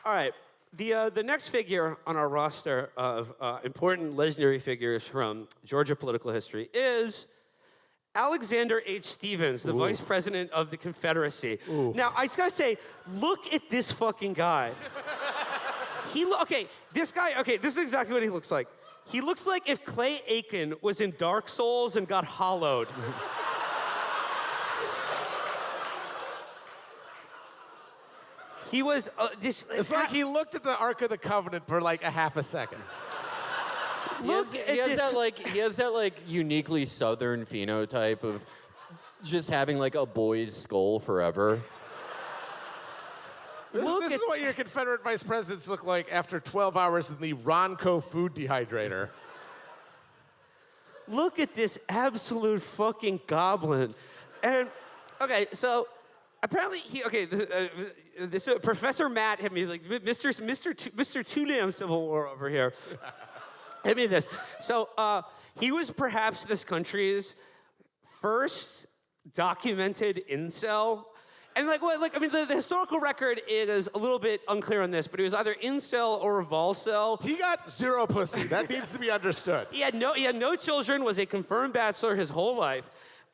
All right. The next figure on our roster of important legendary figures from Georgia political history is Alexander H.Stevens, the vice president of the Confederacy. Now, I just gotta say, look at this fucking guy. This is exactly what he looks like. He looks like if Clay Aiken was in Dark Souls and got hollowed. He was It's like he looked at the Ark of the Covenant for like a half a second. He has that like uniquely Southern phenotype of just having like a boy's skull forever. This is what your Confederate vice presidents look like after 12 hours in the Ronco food dehydrator. Look at this absolute fucking goblin. And, okay, so apparently this Professor Matt hit me, like, Mr. Two-Damn Civil War over here. Hit me this. So he was perhaps this country's first documented incel. And the historical record is a little bit unclear on this, but he was either incel or volcel. He got zero pussy. That needs to be understood. He had no children, was a confirmed bachelor his whole life.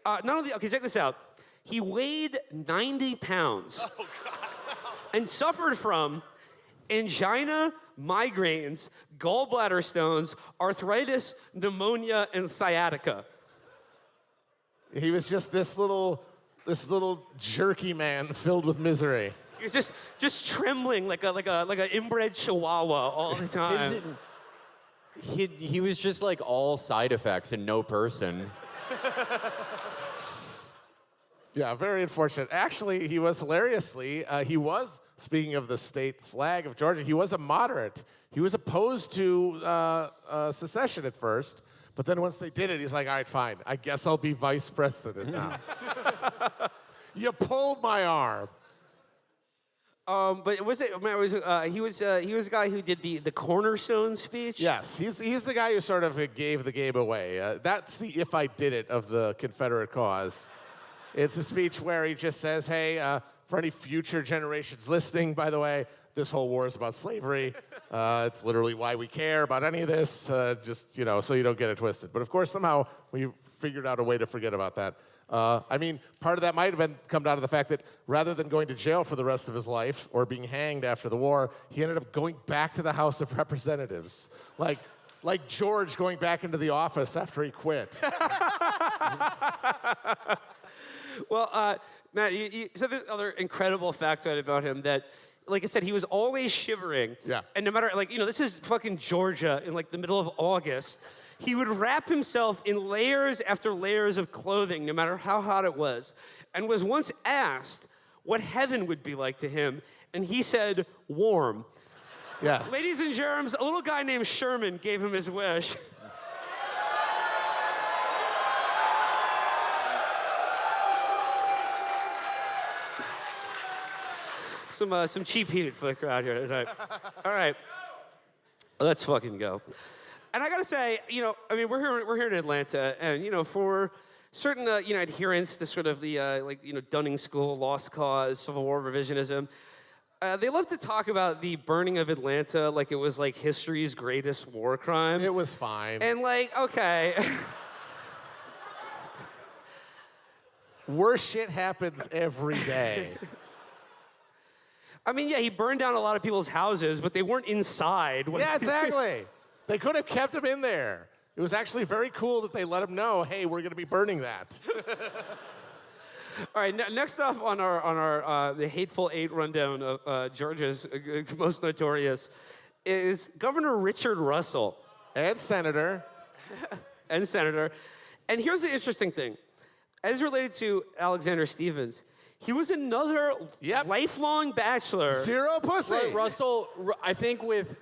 Check this out. He weighed 90 pounds. Oh, God. And suffered from angina, migraines, gallbladder stones, arthritis, pneumonia, and sciatica. He was just this little jerky man filled with misery. He was just trembling like an inbred chihuahua all the time. He was just like all side effects and no person. Yeah, very unfortunate. Actually, he was hilariously, speaking of the state flag of Georgia, he was a moderate. He was opposed to secession at first, but then once they did it, he's like, all right, fine. I guess I'll be vice president now. You pulled my arm. But he was a guy who did the cornerstone speech. Yes, he's the guy who sort of gave the game away. That's the "if I did it" of the Confederate cause. It's a speech where he just says, hey, for any future generations listening, by the way, this whole war is about slavery. It's literally why we care about any of this, so you don't get it twisted. But of course, somehow we figured out a way to forget about that. Part of that might have come down to the fact that rather than going to jail for the rest of his life or being hanged after the war, he ended up going back to the House of Representatives. Like George going back into the office after he quit. Well, Matt, you said this other incredible factoid about him that, like I said, he was always shivering. Yeah. And no matter, this is fucking Georgia in, the middle of August. He would wrap himself in layers after layers of clothing, no matter how hot it was, and was once asked what heaven would be like to him, and he said, warm. Yes. Ladies and germs, a little guy named Sherman gave him his wish. Some cheap heat for the crowd here tonight. All right, let's fucking go. And I gotta say, we're here in Atlanta, and for certain adherents to sort of the Dunning School, Lost Cause, Civil War revisionism, they love to talk about the burning of Atlanta like it was like history's greatest war crime. It was fine. And okay. Worse shit happens every day. He burned down a lot of people's houses, but they weren't inside. Yeah, exactly. They could have kept him in there. It was actually very cool that they let him know, hey, we're going to be burning that. All right, next off on our the Hateful Eight rundown of Georgia's most notorious is Governor Richard Russell. And Senator. And Senator. And here's the interesting thing. As related to Alexander Stevens, he was another lifelong bachelor. Zero pussy. Russell, I think with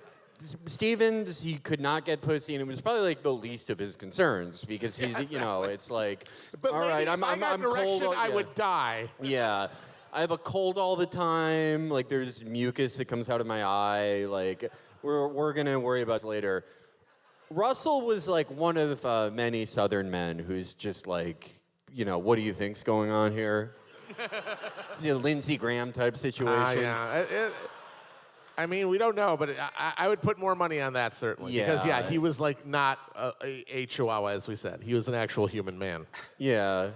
Stevens, he could not get pussy, and it was probably the least of his concerns because he's, it's like, but all right, I'm cold. I would die. Yeah, I have a cold all the time. There's mucus that comes out of my eye. We're gonna worry about it later. Russell was one of many Southern men who's just what do you think's going on here? It's a Lindsey Graham type situation. Yeah. I mean, we don't know, but I would put more money on that, certainly. Because, Yeah. he was, like, not a chihuahua, as we said. He was an actual human man. Yeah.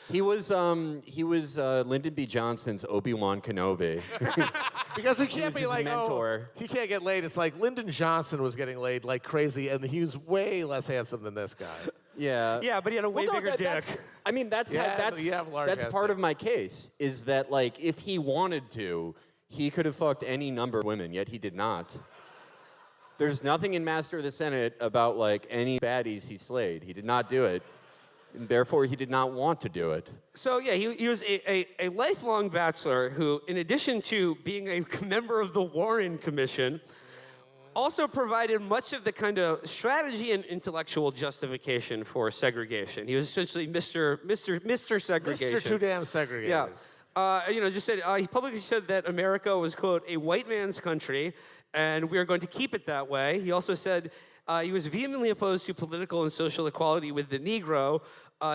He was Lyndon B. Johnson's Obi-Wan Kenobi. Because he can't was be his like, mentor. he can't get laid. It's like Lyndon Johnson was getting laid like crazy, and he was way less handsome than this guy. Yeah. Yeah, but he had a way bigger dick. I mean, that's Yeah, but you have a large that's ass part dick. of my case. Is that like if he wanted to, he could have fucked any number of women, yet he did not. There's nothing in Master of the Senate about like any baddies he slayed. He did not do it. And therefore, he did not want to do it. So yeah, he was a lifelong bachelor who, in addition to being a member of the Warren Commission, also provided much of the kind of strategy and intellectual justification for segregation. He was essentially Mr. Segregation. Mr. Too Damn Segregated. Yeah. Just said, he publicly said that America was, quote, a white man's country, and we are going to keep it that way. He also said he was vehemently opposed to political and social equality with the Negro.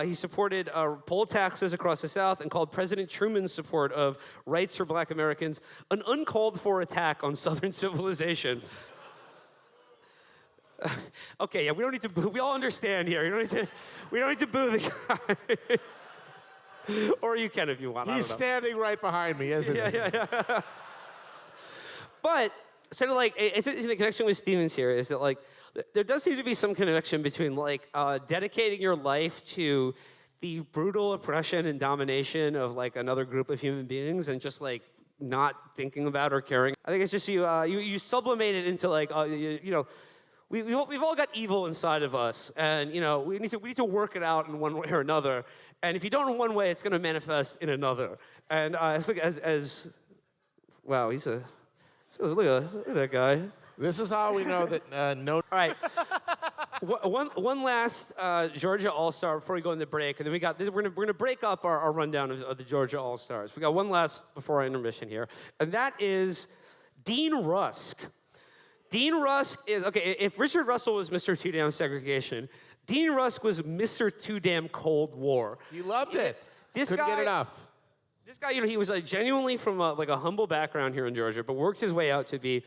He supported poll taxes across the South and called President Truman's support of rights for black Americans an uncalled for attack on Southern civilization. Okay, yeah, we don't need to boo. We all understand here. We don't need to boo the guy. Or you can if you want. He's standing right behind me, isn't he? Yeah. But sort of like it's the connection with Stevens here is that like there does seem to be some connection between like dedicating your life to the brutal oppression and domination of like another group of human beings and just like not thinking about or caring. I think it's just you sublimate it into like we've all got evil inside of us, and we need to work it out in one way or another. And if you don't in one way, it's going to manifest in another. And I think as wow, look at that guy. This is how we know that no. All right. One last Georgia All-Star before we go into break, and then we're gonna break up our rundown of the Georgia All-Stars. We got one last before our intermission here, and that is Dean Rusk. Dean Rusk is okay. If Richard Russell was Mr. Too Damn Segregation, Dean Rusk was Mr. Too Damn Cold War. You loved it. This Couldn't guy, get enough. This guy, he was genuinely from like a humble background here in Georgia, but worked his way out to be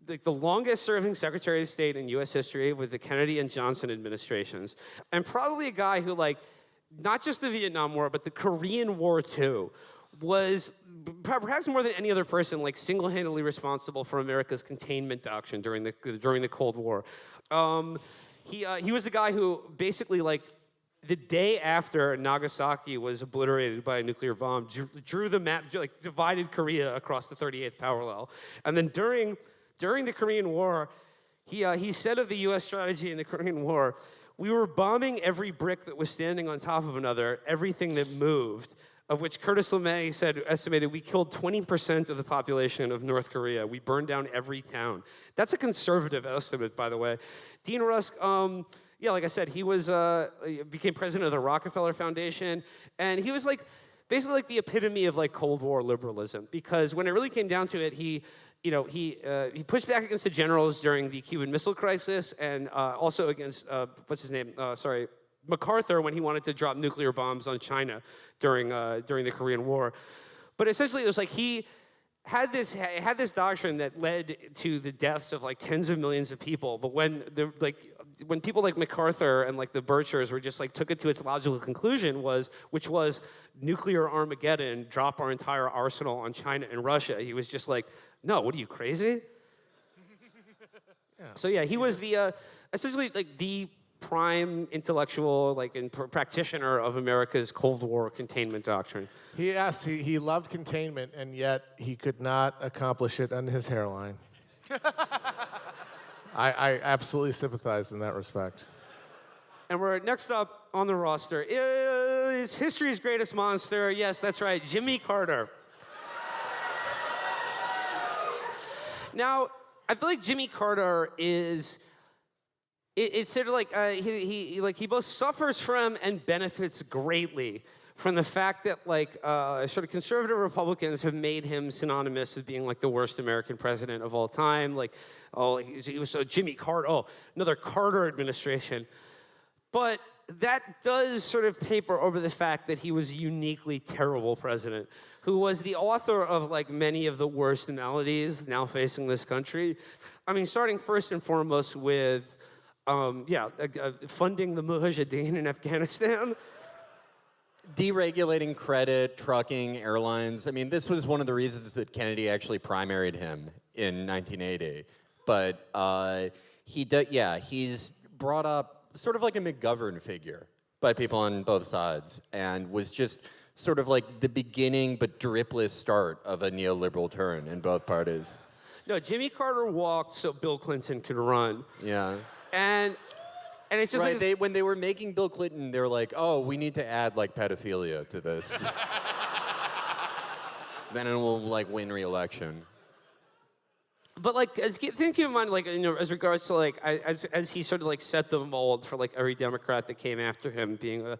the longest-serving Secretary of State in U.S. history with the Kennedy and Johnson administrations, and probably a guy who, like, not just the Vietnam War, but the Korean War too, was perhaps more than any other person, like, single-handedly responsible for America's containment doctrine during the Cold War. He was the guy who basically, like, the day after Nagasaki was obliterated by a nuclear bomb, drew the map, like, divided Korea across the 38th parallel, and then during the Korean War, he said of the U.S. strategy in the Korean War, we were bombing every brick that was standing on top of another, everything that moved, of which Curtis LeMay estimated we killed 20% of the population of North Korea. We burned down every town. That's a conservative estimate, by the way. Dean Rusk, like I said, he became president of the Rockefeller Foundation, and he was basically like the epitome of like Cold War liberalism, because when it really came down to it, he pushed back against the generals during the Cuban Missile Crisis, and also against MacArthur when he wanted to drop nuclear bombs on China during the Korean War. But essentially, it was like he had this doctrine that led to the deaths of like tens of millions of people. But when people like MacArthur and like the Birchers were just like took it to its logical conclusion, which was nuclear Armageddon, drop our entire arsenal on China and Russia. He was just like, no, what are you, crazy? Yeah. So yeah, he was the essentially like the prime intellectual and practitioner of America's Cold War containment doctrine. He loved containment, and yet he could not accomplish it on his hairline. I absolutely sympathize in that respect. And we're next up on the roster is history's greatest monster. Yes, that's right, Jimmy Carter. Now, I feel like Jimmy Carter is, it's sort of like he both suffers from and benefits greatly from the fact that sort of conservative Republicans have made him synonymous with being like the worst American president of all time. He was so Jimmy Carter, another Carter administration. But that does sort of paper over the fact that he was a uniquely terrible president who was the author of like many of the worst maladies now facing this country. I mean, starting first and foremost with, funding the Mujahideen in Afghanistan. Deregulating credit, trucking, airlines. I mean, this was one of the reasons that Kennedy actually primaried him in 1980. But he's brought up sort of like a McGovern figure by people on both sides, and was just sort of like the beginning but dripless start of a neoliberal turn in both parties. No, Jimmy Carter walked so Bill Clinton could run. Yeah. And it's just right, like when they were making Bill Clinton, they were like, oh, we need to add like pedophilia to this. Then it will like win re-election. But like, think in mind, like, as regards to like, as he sort of like set the mold for like every Democrat that came after him being a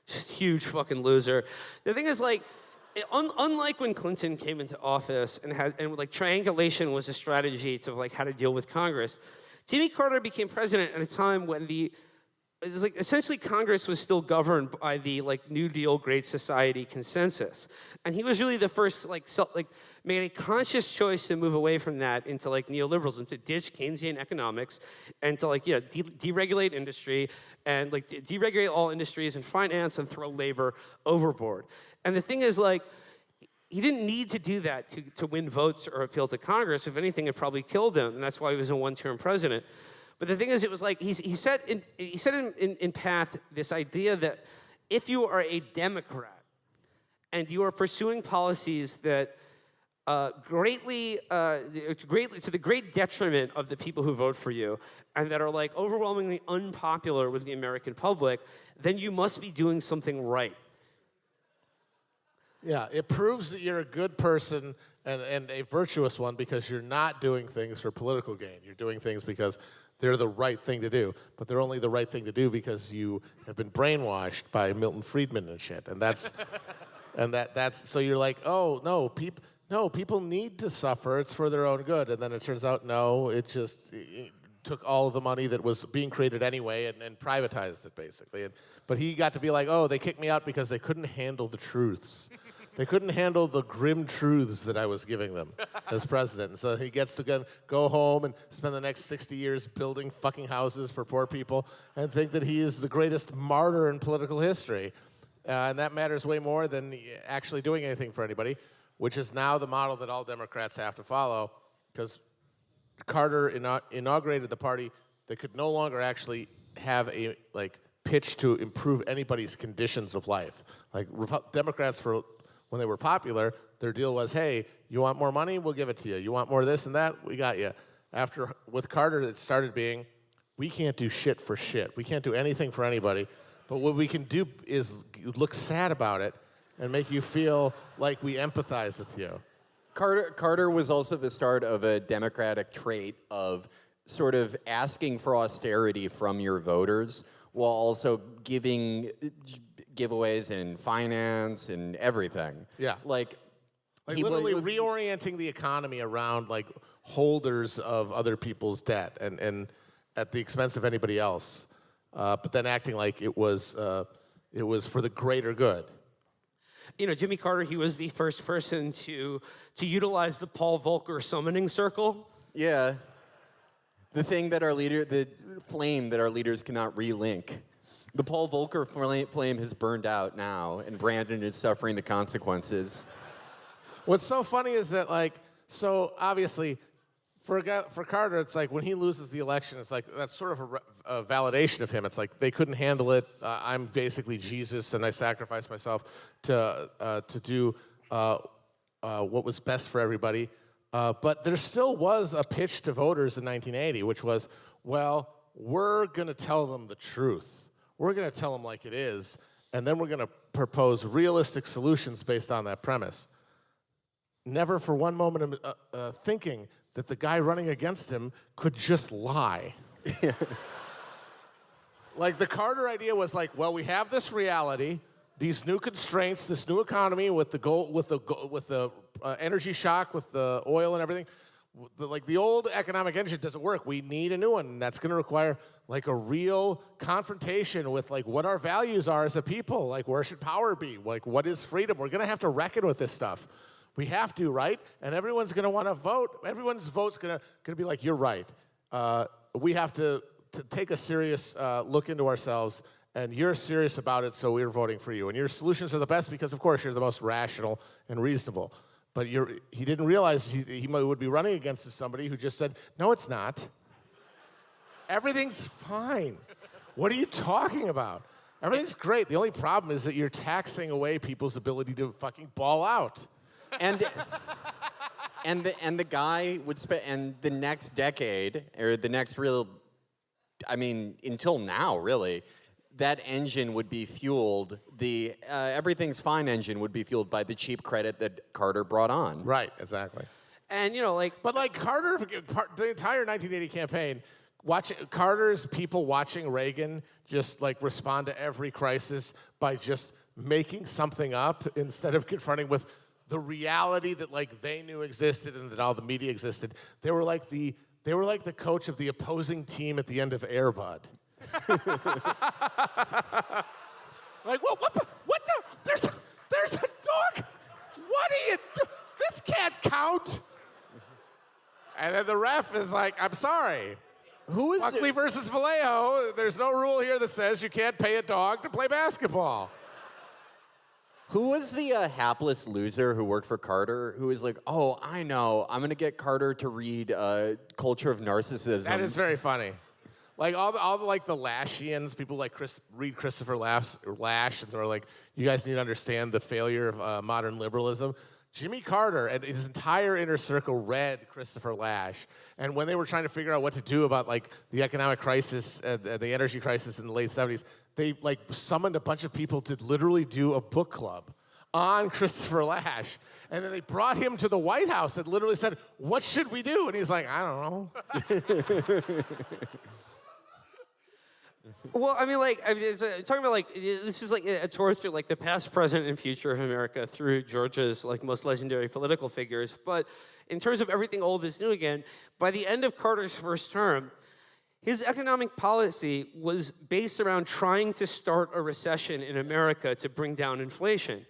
just huge fucking loser. The thing is, like, unlike when Clinton came into office and like triangulation was a strategy to like how to deal with Congress, Jimmy Carter became president at a time when it was like essentially Congress was still governed by the like New Deal Great Society consensus, and he was really the first made a conscious choice to move away from that into like neoliberalism, to ditch Keynesian economics, and to like deregulate industry and like deregulate all industries and finance and throw labor overboard. And the thing is, like, he didn't need to do that to win votes or appeal to Congress. If anything, it probably killed him, and that's why he was a one-term president. But the thing is, it was like he set in path this idea that if you are a Democrat and you are pursuing policies that greatly to the great detriment of the people who vote for you, and that are like overwhelmingly unpopular with the American public, then you must be doing something right. Yeah, it proves that you're a good person and a virtuous one because you're not doing things for political gain. You're doing things because they're the right thing to do, but they're only the right thing to do because you have been brainwashed by Milton Friedman and shit. And that's so you're like, oh no, people need to suffer. It's for their own good. And then it turns out no, it took all of the money that was being created anyway and privatized it basically. But he got to be like, oh, they kicked me out because they couldn't handle the truths. They couldn't handle the grim truths that I was giving them as president. And so he gets to go home and spend the next 60 years building fucking houses for poor people and think that he is the greatest martyr in political history. And that matters way more than actually doing anything for anybody, which is now the model that all Democrats have to follow, because Carter inaugurated the party that could no longer actually have a pitch to improve anybody's conditions of life. Like Democrats, when they were popular, their deal was, hey, you want more money? We'll give it to you. You want more of this and that? We got you. With Carter, it started being, we can't do shit for shit. We can't do anything for anybody. But what we can do is look sad about it and make you feel like we empathize with you. Carter was also the start of a Democratic trait of sort of asking for austerity from your voters while also giving giveaways in finance and everything. Yeah. Like literally reorienting the economy around like holders of other people's debt and at the expense of anybody else, but then acting like it was for the greater good. Jimmy Carter, he was the first person to utilize the Paul Volcker summoning circle. Yeah. The flame that our leaders cannot relink. The Paul Volcker flame has burned out now, and Brandon is suffering the consequences. What's so funny is that, so obviously, for Carter, it's like when he loses the election, it's like that's sort of a validation of him. It's like they couldn't handle it. I'm basically Jesus, and I sacrificed myself to do what was best for everybody. But there still was a pitch to voters in 1980, which was, well, we're going to tell them the truth. We're going to tell them like it is, and then we're going to propose realistic solutions based on that premise. Never for one moment thinking that the guy running against him could just lie. Like the Carter idea was like, well, we have this reality, these new constraints, this new economy with the energy shock, with the oil and everything. Like the old economic engine doesn't work. We need a new one, and that's going to require like a real confrontation with like what our values are as a people. Like where should power be? Like what is freedom? We're going to have to reckon with this stuff. We have to, right? And everyone's going to want to vote. Everyone's vote's going to be like, you're right. We have to take a serious look into ourselves, and you're serious about it, so we're voting for you. And your solutions are the best because, of course, you're the most rational and reasonable. But he didn't realize he would be running against somebody who just said, no, it's not. Everything's fine. What are you talking about? Everything's great. The only problem is that you're taxing away people's ability to fucking ball out. And the guy would spend, and the next decade, or the next until now, really, that engine would be fueled, the Everything's Fine engine would be fueled by the cheap credit that Carter brought on. Right, exactly. And, But like Carter, the entire 1980 campaign, Carter's people watching Reagan just like respond to every crisis by just making something up instead of confronting with the reality that like they knew existed and that all the media existed. They were like the coach of the opposing team at the end of Air Bud. Like, what the? There's a dog. What are you do? This can't count. And then the ref is like, I'm sorry. Who is Buckley it? versus Vallejo. There's no rule here that says you can't pay a dog to play basketball. Who was the hapless loser who worked for Carter who was like, oh, I know, I'm going to get Carter to read Culture of Narcissism. That is very funny. Like all the like the Lashians, people like read Christopher Lash, and they're like, you guys need to understand the failure of modern liberalism. Jimmy Carter and his entire inner circle read Christopher Lash, and when they were trying to figure out what to do about like the economic crisis, the energy crisis in the late 70s, they like summoned a bunch of people to literally do a book club on Christopher Lash. And then they brought him to the White House and literally said, what should we do? And he's like, I don't know. Well, talking about like this is like a tour through like the past, present, and future of America through Georgia's like most legendary political figures. But in terms of everything old is new again, by the end of Carter's first term, his economic policy was based around trying to start a recession in America to bring down inflation.